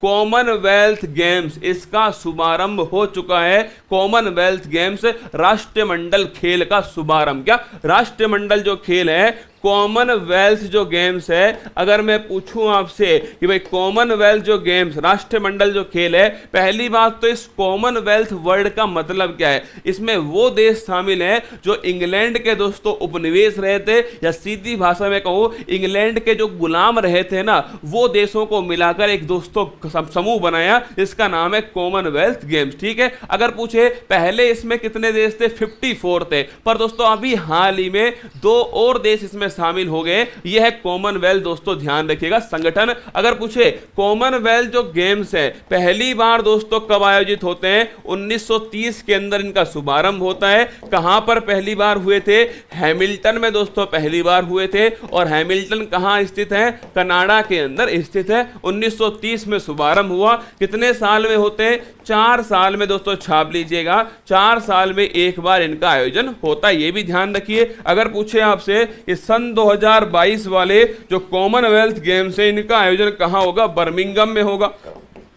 Commonwealth games, इसका शुभारंभ हो चुका है। कॉमनवेल्थ गेम्स राष्ट्रमंडल खेल का शुभारंभ। क्या राष्ट्रमंडल जो खेल है, कॉमनवेल्थ जो गेम्स है, अगर मैं पूछूं आपसे कि भाई कॉमनवेल्थ जो गेम्स राष्ट्रमंडल जो खेल है, पहली बात तो इस कॉमनवेल्थ वर्ड का मतलब क्या है। इसमें वो देश शामिल हैं जो इंग्लैंड के दोस्तों उपनिवेश रहे थे, या सीधी भाषा में कहूं इंग्लैंड के जो गुलाम रहे थे ना, वो देशों को मिलाकर एक दोस्तों समूह बनाया, इसका नाम है कॉमनवेल्थ गेम्स। ठीक है, अगर पूछे पहले इसमें कितने देश थे, 54 थे, पर दोस्तों अभी हाल ही में 2 और देश इसमें शामिल हो गए। यह है कॉमनवेल्थ दोस्तों, ध्यान रखिएगा संगठन। अगर पूछे कॉमनवेल्थ जो गेम्स है पहली बार दोस्तों कब आयोजित होते हैं, 1930 के अंदर इनका शुभारंभ होता है। कहां पर पहली बार हुए थे, हैमिल्टन में दोस्तों पहली बार हुए थे। और हैमिल्टन कहां स्थित है, कनाडा के अंदर स्थित है। 1930 में शुभारंभ हुआ। कितने साल में होते हैं, 4 साल में दोस्तों, छाप लीजिएगा, 4 साल में एक बार इनका आयोजन होता है, ये भी ध्यान रखिए। अगर पूछे आपसे कि सन 2022 वाले जो कॉमनवेल्थ गेम्स है, इनका आयोजन कहां होगा, बर्मिंघम में होगा।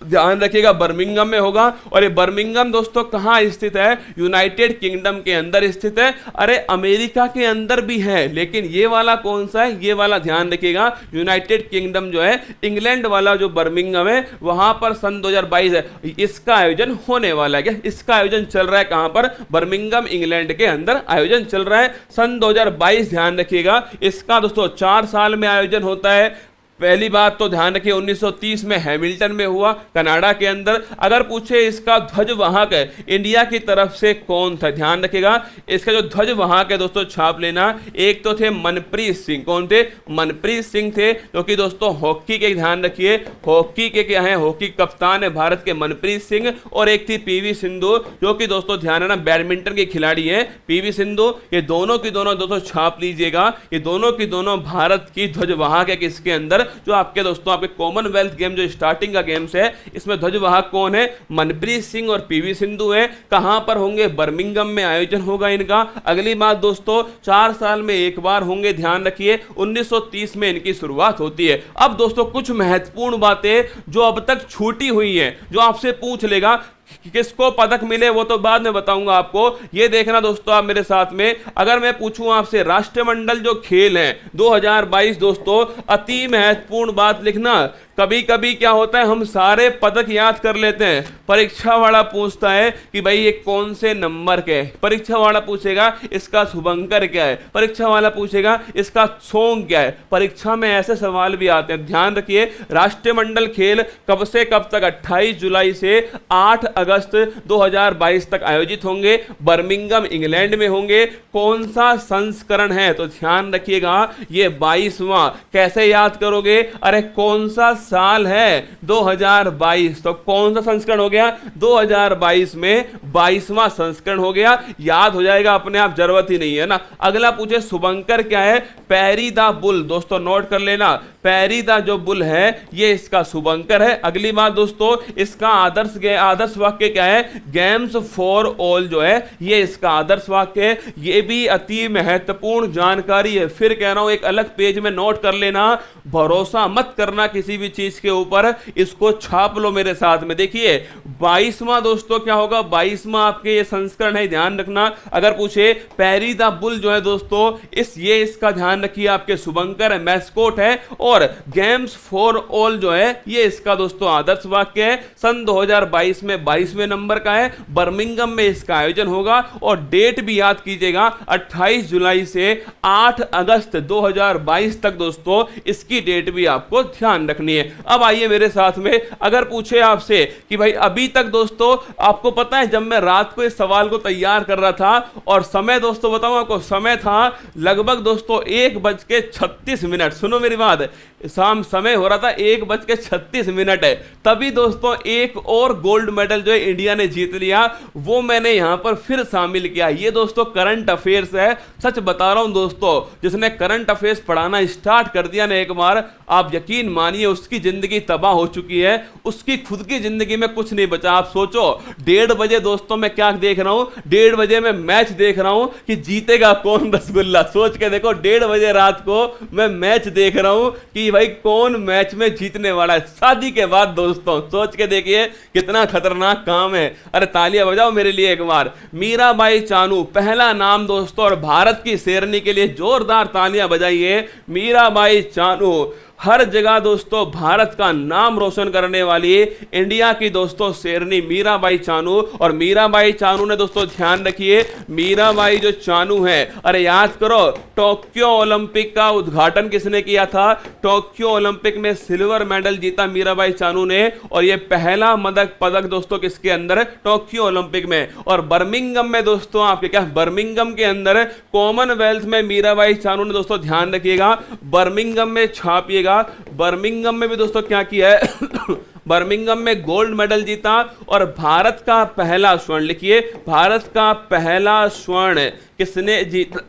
ध्यान रखिएगा, बर्मिंघम में होगा। और ये बर्मिंघम दोस्तों कहां स्थित है, यूनाइटेड किंगडम के अंदर स्थित है। अरे अमेरिका के अंदर भी है, लेकिन ये वाला कौन सा है, ये वाला ध्यान रखिएगा, यूनाइटेड किंगडम जो है, इंग्लैंड वाला जो बर्मिंघम है, वहां पर सन 2022 है, इसका आयोजन होने वाला है। इसका आयोजन चल रहा है कहां पर, बर्मिंघम इंग्लैंड के अंदर आयोजन चल रहा है सन 2022। ध्यान रखिएगा, इसका दोस्तों 4 साल में आयोजन होता है। पहली बात तो ध्यान रखिए 1930 में हैमिल्टन में हुआ, कनाडा के अंदर। अगर पूछे इसका ध्वजवाहक है इंडिया की तरफ से कौन था, ध्यान रखिएगा, इसका जो ध्वजवाहक है दोस्तों छाप लेना। एक तो थे मनप्रीत सिंह, कौन थे, मनप्रीत सिंह थे, जो कि दोस्तों हॉकी के, ध्यान रखिए हॉकी के क्या है, हॉकी कप्तान है भारत के मनप्रीत सिंह। और एक थी पीवी सिंधु, जो कि दोस्तों ध्यान रखना बैडमिंटन की खिलाड़ी है पीवी सिंधु। ये दोनों की दोनों दोस्तों छाप लीजिएगा, ये दोनों की दोनों भारत की ध्वजवाहक है किसके अंदर, जो आपके दोस्तों आपके कॉमनवेल्थ गेम जो स्टार्टिंग का गेम्स है, इसमें ध्वजवाहक कौन है, मनप्रीत सिंह और पीवी सिंधु है। कहां पर होंगे, बर्मिंघम में आयोजन होगा इनका। अगली बात दोस्तों 4 साल में एक बार होंगे, ध्यान रखिए 1930 में इनकी शुरुआत होती है। अब दोस्तों कुछ महत्वपूर्ण बातें जो अब तक छूटी हुई हैं, जो आपसे पूछ लेगा किसको पदक मिले, वो तो बाद में बताऊंगा आपको। ये देखना दोस्तों आप मेरे साथ में। अगर मैं पूछूं आपसे राष्ट्रमंडल जो खेल है 2022 दोस्तों, अति महत्वपूर्ण बात लिखना। कभी कभी क्या होता है, हम सारे पदक याद कर लेते हैं, परीक्षा वाला पूछता है कि भाई ये कौन से नंबर के, परीक्षा वाला पूछेगा इसका शुभंकर क्या है, परीक्षा वाला पूछेगा इसका सोंग क्या है। परीक्षा में ऐसे सवाल भी आते हैं। ध्यान रखिए राष्ट्रमंडल खेल कब से कब तक, 28 जुलाई से 8 अगस्त 2022 तक आयोजित होंगे, बर्मिंघम इंग्लैंड में होंगे। कौन सा संस्करण है, तो ध्यान रखिएगा ये 22वां। कैसे याद करोगे, अरे कौन सा साल है, 2022, तो कौन सा संस्करण हो गया, 2022 में 22वां संस्करण हो गया। याद हो जाएगा अपने आप, जरूरत ही नहीं है ना। अगला पूछे शुभंकर क्या है, पैरी द बुल, दोस्तों नोट कर लेना, पैरी द जो बुल है ये इसका शुभंकर है। अगली बात दोस्तों इसका आदर्श वाक्य क्या है, गेम्स फॉर ऑल जो है ये इसका आदर्श वाक्य है। ये भी अति महत्वपूर्ण जानकारी है। फिर कह रहा हूं एक अलग पेज में नोट कर लेना, भरोसा मत करना किसी भी चीज के ऊपर, इसको छाप लो मेरे साथ में। देखिए 22वां दोस्तों क्या होगा, 22वां आपके ये संस्करण है, ध्यान रखना। अगर पूछे पैरी द बुल जो है दोस्तों, ये इसका ध्यान रखिए आपके शुभंकर है, मैस्कोट है। और गेम्स फॉर ऑल जो है ये इसका दोस्तों आदर्श वाक्य है। सन 2022 में 22वें नंबर का है, बर्मिंघम में इसका आयोजन होगा। और डेट भी याद कीजिएगा 28 जुलाई से 8 अगस्त 2022 तक दोस्तों, इसकी डेट भी आपको ध्यान रखनी है। अब आइए मेरे साथ में, अगर पूछे आपसे कि भाई अभी तक दोस्तों आपको पता है, जब मैं रात को इस सवाल को तैयार कर रहा था, और समय दोस्तों बताऊं आपको, समय था लगभग दोस्तों 1:36। सुनो मेरी बात, शाम समय हो रहा था 1:36 है। तभी दोस्तों एक और गोल्ड मेडल जो है इंडिया ने जीत लिया, वो मैंने यहां पर फिर शामिल किया। ये दोस्तों करंट अफेयर्स है, सच बता रहा हूं दोस्तों, जिसने करंट अफेयर्स पढ़ाना स्टार्ट कर दिया ना एक बार, आप यकीन मानिए उसकी जिंदगी तबाह हो चुकी है, उसकी खुद की जिंदगी में कुछ नहीं बचा। आप सोचो 1:30 बजे दोस्तों मैं क्या देख रहा हूं, 1:30 बजे मैं मैच देख रहा हूं कि जीतेगा कौन रसगुल्ला। सोच के देखो 1:30 बजे रात को मैं मैच देख रहा हूं कि कि भाई कौन मैच में जीतने वाला है शादी के बाद। दोस्तों सोच के देखिए कितना खतरनाक काम है। अरे तालियां बजाओ मेरे लिए एक बार। मीराबाई चानू पहला नाम दोस्तों, और भारत की शेरनी के लिए जोरदार तालियां बजाइए। मीराबाई चानू हर जगह दोस्तों भारत का नाम रोशन करने वाली इंडिया की दोस्तों शेरनी मीराबाई चानू। और मीराबाई चानू ने दोस्तों ध्यान रखिए, मीराबाई जो चानू है, अरे याद करो टोक्यो ओलंपिक का उद्घाटन किसने किया था? टोक्यो ओलंपिक में सिल्वर मेडल जीता मीराबाई चानू ने, और यह पहला पदक दोस्तों किसके अंदर? टोक्यो ओलंपिक में। और बर्मिंघम में दोस्तों आपके क्या, बर्मिंघम के अंदर कॉमनवेल्थ में मीराबाई चानू ने दोस्तों ध्यान रखिएगा, बर्मिंघम में छापिएगा, बर्मिंघम में भी दोस्तों क्या किया है बर्मिंघम में गोल्ड मेडल जीता। और भारत का पहला स्वर्ण, लिखिए भारत का पहला स्वर्ण किसने जीता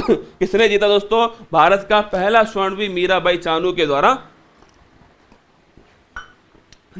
किसने जीता दोस्तों? भारत का पहला स्वर्ण भी मीराबाई चानू के द्वारा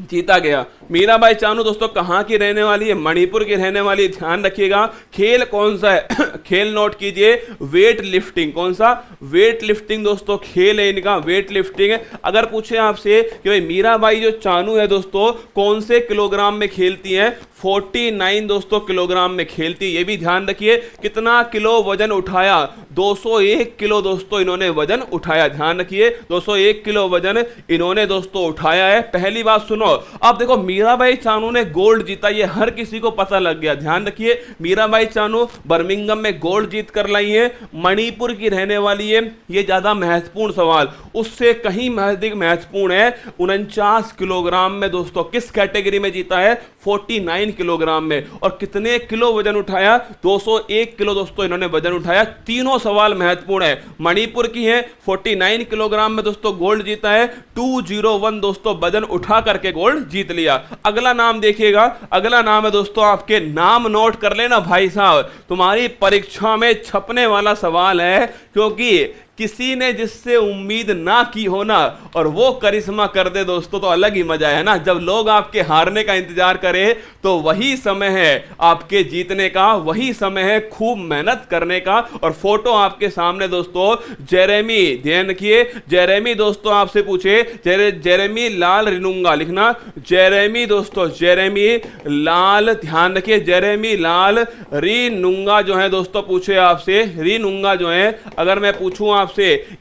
जीता गया। मीराबाई चानू दोस्तों कहां की रहने वाली है? मणिपुर की रहने वाली। ध्यान रखिएगा खेल कौन सा है खेल नोट कीजिए, वेट लिफ्टिंग। कौन सा? वेट लिफ्टिंग दोस्तों खेल है इनका, वेट लिफ्टिंग है। अगर पूछे आपसे कि भाई मीराबाई जो चानू है दोस्तों कौन से किलोग्राम में खेलती है? 49 दोस्तों किलोग्राम में खेलती है। ये भी ध्यान रखिए कितना किलो वजन उठाया? 201 किलो दोस्तों इन्होंने वजन उठाया। ध्यान रखिए 201 किलो वजन इन्होंने दोस्तों उठाया है। पहली बात सुनो, अब देखो मीराबाई चानू ने गोल्ड जीता, ये हर किसी को पता लग गया। ध्यान रखिए मिराबाई चानू बर्मिंघम में गोल्ड जीत कर लाई है, मणिपुर की रहने वाली है। ये ज्यादा महत्वपूर्ण सवाल, उससे कहीं अधिक महत्वपूर्ण है। 49 किलोग्राम में दोस्तों किस कैटेगरी में जीता है? 49 किलोग्राम में। और कितने किलो वजन उठाया? 201 किलो दोस्तों इन्होंने वजन उठाया। तीनों सवाल महत्वपूर्ण है। मणिपुर की है, 49 किलोग्राम में दोस्तों गोल्ड जीता है, 201 दोस्तों वजन उठा करके गोल्ड जीत लिया। अगला नाम देखिएगा, अगला नाम है दोस्तों, आपके नाम नोट कर लेना भाई साहब, तुम्हारी परीक्षा में छपने वाला सवाल है, क्योंकि किसी ने जिससे उम्मीद ना की हो ना और वो करिश्मा कर दे दोस्तों तो अलग ही मजा है ना। जब लोग आपके हारने का इंतजार करें तो वही समय है आपके जीतने का, वही समय है खूब मेहनत करने का। और फोटो आपके सामने दोस्तों, जेरेमी, ध्यान रखिए जेरेमी दोस्तों आपसे पूछे, जेरेमी लाल रिनुंगा लिखना, जेरेमी दोस्तों, जेरेमी लाल, ध्यान रखिए जेरेमी लाल रिनुंगा जो है दोस्तों पूछे आपसे, रिनुंगा जो है अगर मैं पूछूं आपसे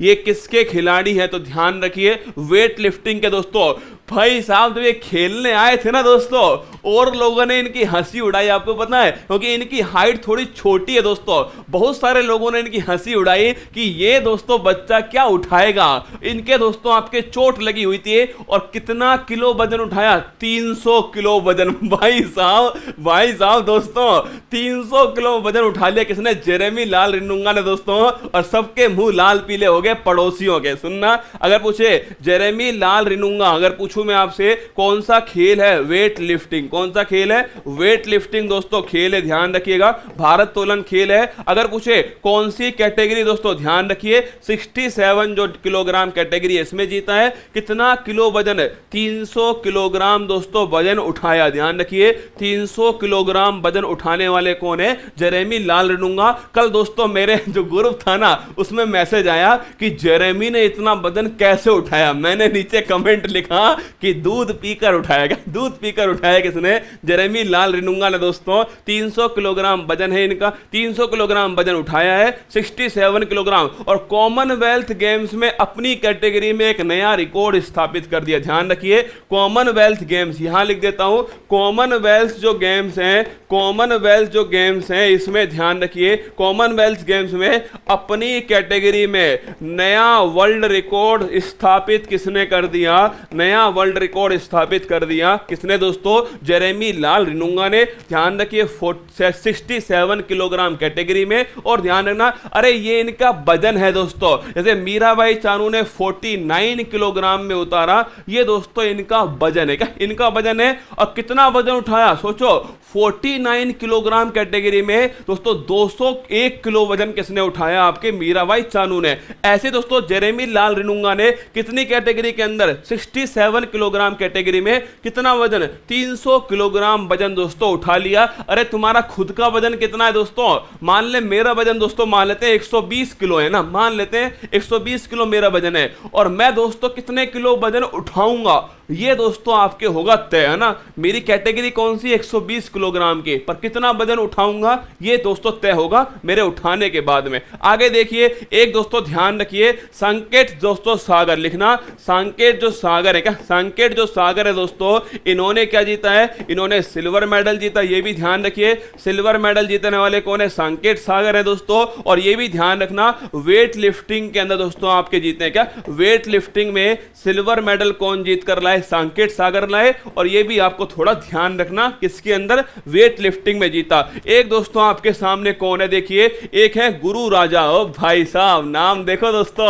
ये किसके खिलाड़ी है तो ध्यान रखिए वेट लिफ्टिंग के दोस्तों। भाई साहब जब ये खेलने आए थे ना दोस्तों और लोगों ने इनकी हंसी उड़ाई, आपको पता है क्योंकि इनकी हाइट थोड़ी छोटी है दोस्तों, बहुत सारे लोगों ने इनकी हंसी उड़ाई कि ये दोस्तों बच्चा क्या उठाएगा। इनके दोस्तों आपके चोट लगी हुई थी और कितना किलो वजन उठाया? 300 किलो वजन। भाई साहब दोस्तों 300 किलो वजन उठा लिया किसने? जेरेमी लाल रिनुंगा ने दोस्तों। और सबके मुंह लाल पीले हो गए पड़ोसियों के। सुनना, अगर पूछे जेरेमी लाल रिनुंगा, अगर पूछूं मैं आपसे कौन सा खेल है? Weight lifting. कौन सा खेल है? वेट लिफ्टिंग दोस्तों खेल है, ध्यान रखिएगा। भारोत्तोलन खेल है। अगर पूछे कौन सी कैटेगरी दोस्तों, ध्यान रखिए 67 जो किलोग्राम कैटेगरी है इसमें जीता है। कितना किलो वजन है? 300 किलोग्राम दोस्तों वजन उठाया। ध्यान रखिए 300 किलोग्राम वजन उठाने वाले कौन है? जेरेमी लाल रिनुंगा। कल दोस्तों मेरे जो ग्रुप था ना उसमें मैसेज आया कि जेरेमी ने इतना वजन कैसे उठाया। मैंने नीचे कमेंट लिखा कि दूध पीकर उठाएगा। दूध पीकर उठाया किसने? जेरेमी लाल रिनुंगा ने दोस्तों। 300 किलोग्राम वजन है इनका, 300 किलोग्राम वजन उठाया है, 67 किलोग्राम। और कॉमनवेल्थ गेम्स में अपनी कैटेगरी में एक नया रिकॉर्ड स्थापित कर दिया। ध्यान रखिए कॉमनवेल्थ गेम्स, यहां लिख देता हूं कॉमनवेल्थ जो गेम्स हैं, कॉमनवेल्थ जो गेम्स हैं इसमें ध्यान रखिए कॉमनवेल्थ गेम्स में अपनी कैटेगरी में नया वर्ल्ड रिकॉर्ड स्थापित किसने कर दिया? नया वर्ल्ड रिकॉर्ड स्थापित कर दिया किसने दोस्तों? जेरेमी लाल रिनुंगा ने। ध्यान रखिए 67 किलोग्राम कैटेगरी में। और ध्यान रखना, अरे ये इनका वजन है दोस्तों, जैसे मीराबाई चानू ने 49 किलोग्राम में उतारा, ये दोस्तों इनका वजन है। क्या इनका वजन है? और कितना वजन उठाया सोचो, 49 किलोग्राम कैटेगरी में दोस्तों 201 किलो वजन किसने उठाया? आपके मीराबाई चानू ने। ऐसे दोस्तों जेरेमी लाल रिनुंगा ने कितनी कैटेगरी के अंदर? 67 किलोग्राम कैटेगरी में कितना वजन, 300 किलोग्राम वजन दोस्तों उठा लिया। अरे तुम्हारा खुद का वजन कितना है दोस्तों, मान ले मेरा वजन दोस्तों मान लेते हैं 120 किलो है ना, मान लेते हैं 120 किलो मेरा वजन है, और मैं दोस्तों कितने किलो वजन उठाऊंगा ये दोस्तों आपके होगा तय, है ना। मेरी कैटेगरी कौन सी, 120 किलोग्राम की, पर कितना वजन उठाऊंगा ये दोस्तों तय होगा मेरे उठाने के बाद में। आगे देखिए, एक दोस्तों ध्यान रखिए, संकेत दोस्तों सागर लिखना। संकेत जो सागर है, क्या संकेत जो सागर है दोस्तों, इन्होंने क्या जीता है, इन्होंने सिल्वर मेडल जीता, ये भी ध्यान रखिए। सिल्वर मेडल जीतने वाले कौन है, संकेत सागर है दोस्तों। और ये भी ध्यान रखना, वेट लिफ्टिंग के अंदर दोस्तों आपके जीते हैं, क्या वेट लिफ्टिंग में सिल्वर मेडल कौन जीत कर लाए, संकेत सागर लाए। और ये भी आपको थोड़ा ध्यान रखना, किसके अंदर, वेट लिफ्टिंग में जीता। एक दोस्तों आपके सामने कौन है, देखिए, एक है गुरु राजा। ओ भाई साहब, नाम देखो दोस्तों,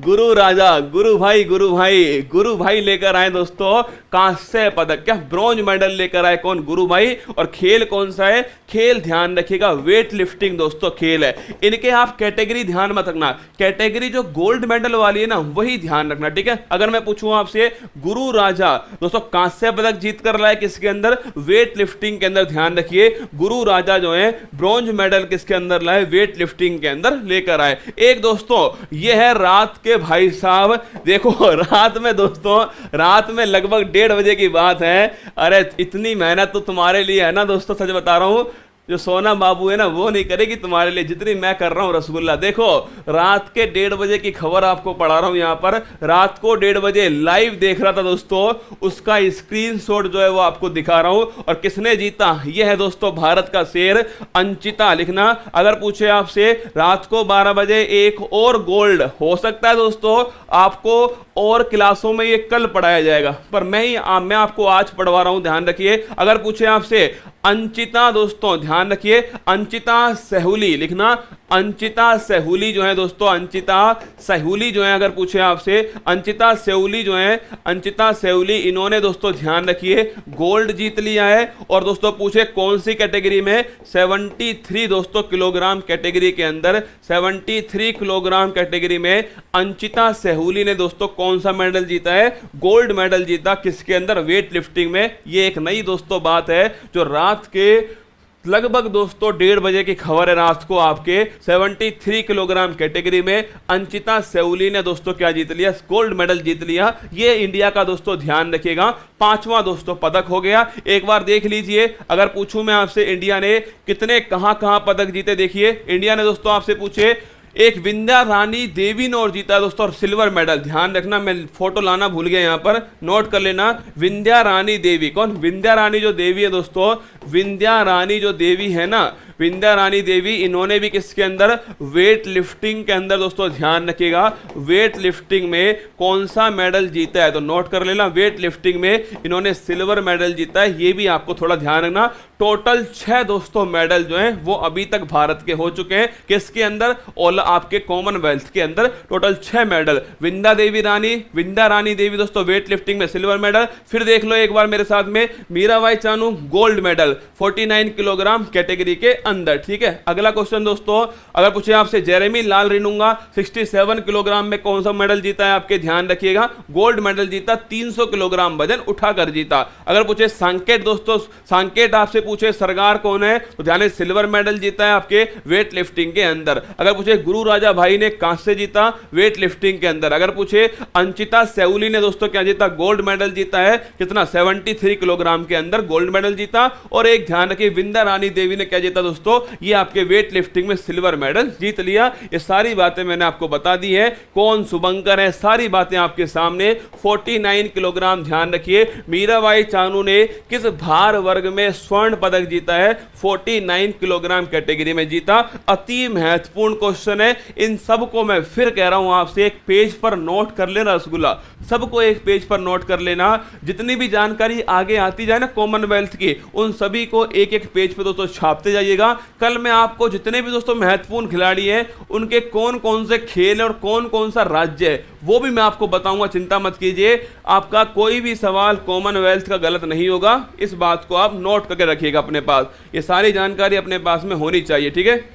गुरु राजा, गुरु भाई लेकर आए दोस्तों कांस्य पदक, क्या ब्रॉन्ज मेडल लेकर आए कौन, गुरु भाई। और खेल कौन सा है, खेल ध्यान रखिएगा वेट लिफ्टिंग दोस्तों खेल है। इनके आप कैटेगरी ध्यान मत रखना, कैटेगरी जो गोल्ड मेडल वाली है ना वही ध्यान रखना, ठीक है। अगर मैं पूछूं आपसे, गुरु राजा दोस्तों कांस्य पदक जीत कर लाए किसके अंदर, वेट लिफ्टिंग के अंदर, ध्यान रखिए गुरु राजा जो है ब्रॉन्ज मेडल किसके अंदर लाए, वेट लिफ्टिंग के अंदर लेकर आए। एक दोस्तों ये है रात के भाई साहब, देखो रात में दोस्तों, रात में लगभग 1:30 बजे की बात है। अरे इतनी मेहनत तो तुम्हारे लिए है ना दोस्तों, सच बता रहा हूं, जो सोना बाबू है ना वो नहीं करेगी तुम्हारे लिए जितनी मैं कर रहा हूं रसगुल्ला। देखो रात के 1:30 बजे की खबर आपको पढ़ा रहा हूं यहां पर, रात को 1:30 बजे लाइव देख रहा था दोस्तों, उसका स्क्रीनशॉट जो है वो आपको दिखा रहा हूं। और किसने जीता, ये है दोस्तों भारत का शेर अंचिता, लिखना। अगर पूछे आपसे रात को 12 बजे एक और गोल्ड हो सकता है दोस्तों, आपको और क्लासों में ये कल पढ़ाया जाएगा, पर मैं आपको आज पढ़वा रहा हूं, ध्यान रखिए। अगर पूछे आपसे अंचिता दोस्तों, ध्यान रखिए अंचिता सहूली लिखना। अंचिता सहूली जो है दोस्तों, अंचिता सहूली जो है, अगर पूछे आपसे अंचिता सहूली जो है, अंचिता सहूली, इन्होंने दोस्तों ध्यान रखिए गोल्ड जीत लिया है। और दोस्तों पूछे कौन सी कैटेगरी में, 73 दोस्तों किलोग्राम कैटेगरी के अंदर, 73 किलोग्राम कैटेगरी में अंचिता सहूली ने दोस्तों कौन सा मेडल जीता है, गोल्ड मेडल जीता, किसके अंदर, वेट लिफ्टिंग में। ये एक नई दोस्तों बात है जो रात के लगभग दोस्तों 1:30 बजे की खबर है, रात को आपके 73 किलोग्राम कैटेगरी में अंचिता सहूली ने दोस्तों क्या जीत लिया, गोल्ड मेडल जीत लिया। ये इंडिया का दोस्तों ध्यान रखिएगा 5वां दोस्तों पदक हो गया। एक बार देख लीजिए, अगर पूछूं मैं आपसे इंडिया ने कितने कहां पदक जीते, देखिए इंडिया ने दोस्तों आपसे पूछे एक विंध्या रानी देवी ने और जीता दोस्तों और सिल्वर मेडल, ध्यान रखना मैं फोटो लाना भूल गया, यहां पर नोट कर लेना। विंध्या रानी देवी, कौन, विंध्या रानी जो देवी है दोस्तों, विंध्या रानी जो देवी है ना, विंध्या रानी देवी, इन्होंने भी किसके अंदर, वेट लिफ्टिंग के अंदर दोस्तों, ध्यान रखिएगा वेट लिफ्टिंग में कौन सा मेडल जीता है, तो नोट कर लेना। वेट लिफ्टिंग में इन्होंने सिल्वर मेडल जीता है, ये भी आपको थोड़ा ध्यान रखना। टोटल 6 दोस्तों मेडल जो हैं वो अभी तक भारत के हो चुके हैं, किसके अंदर, आपके कॉमनवेल्थ के अंदर टोटल 6 मेडल। विंध्या रानी देवी दोस्तों वेट लिफ्टिंग में सिल्वर मेडल। फिर देख लो एक बार मेरे साथ में, Mirabai Chanu gold medal 49 kilogram category के अंदर, ठीक है। अगला क्वेश्चन दोस्तों, अगर पूछे आपसे जेरेमी लाल रिनुंगा 67 किलोग्राम में कौन सा मेडल जीता है, आपके ध्यान रखिएगा गोल्ड मेडल जीता, 300 किलोग्राम वजन उठाकर जीता। अगर पूछे संकेत दोस्तों, संकेत आपसे पूछे सरगार कौन है, तो ध्यान, सिल्वर मेडल जीता है आपके वेट लिफ्टिंग के अंदर। अगर पूछे गुरु राजा भाई ने कांस्य जीता वेट लिफ्टिंग के अंदर। अगर पूछे अंचिता सहूली ने दोस्तों क्या जीता, गोल्ड मेडल जीता है, कितना, 73 किलोग्राम के अंदर गोल्ड मेडल जीता। और एक ध्यान रखिए विंध्या रानी देवी ने क्या जीता दोस्तों, ये आपके वेट लिफ्टिंग में सिल्वर मेडल जीत लिया। ये सारी बातें मैंने आपको बता दी है, कौन शुभंकर है, सारी बातें आपके सामने। 49 किलोग्राम, ध्यान रखिए मीराबाई चानू ने किस भार वर्ग में स्वर्ण पदक जीता है, 49 किलोग्राम कैटेगरी में जीता। अति महत्वपूर्ण क्वेश्चन है, इन सबको मैं फिर कह रहा हूं आपसे एक पेज पर नोट कर लेना रसगुल्ला, सबको एक पेज पर नोट कर लेना। जितनी भी जानकारी आगे आती जाए ना कॉमनवेल्थ की, उन सभी को एक एक पेज पे दोस्तों छापते जाइएगा। कल मैं आपको जितने भी दोस्तों महत्वपूर्ण खिलाड़ी हैं उनके कौन कौन से खेल है और कौन कौन सा राज्य है वो भी मैं आपको बताऊंगा, चिंता मत कीजिए। आपका कोई भी सवाल कॉमनवेल्थ का गलत नहीं होगा, इस बात को आप नोट करके रखिएगा अपने पास। ये सारी जानकारी अपने पास में होनी चाहिए, ठीक है।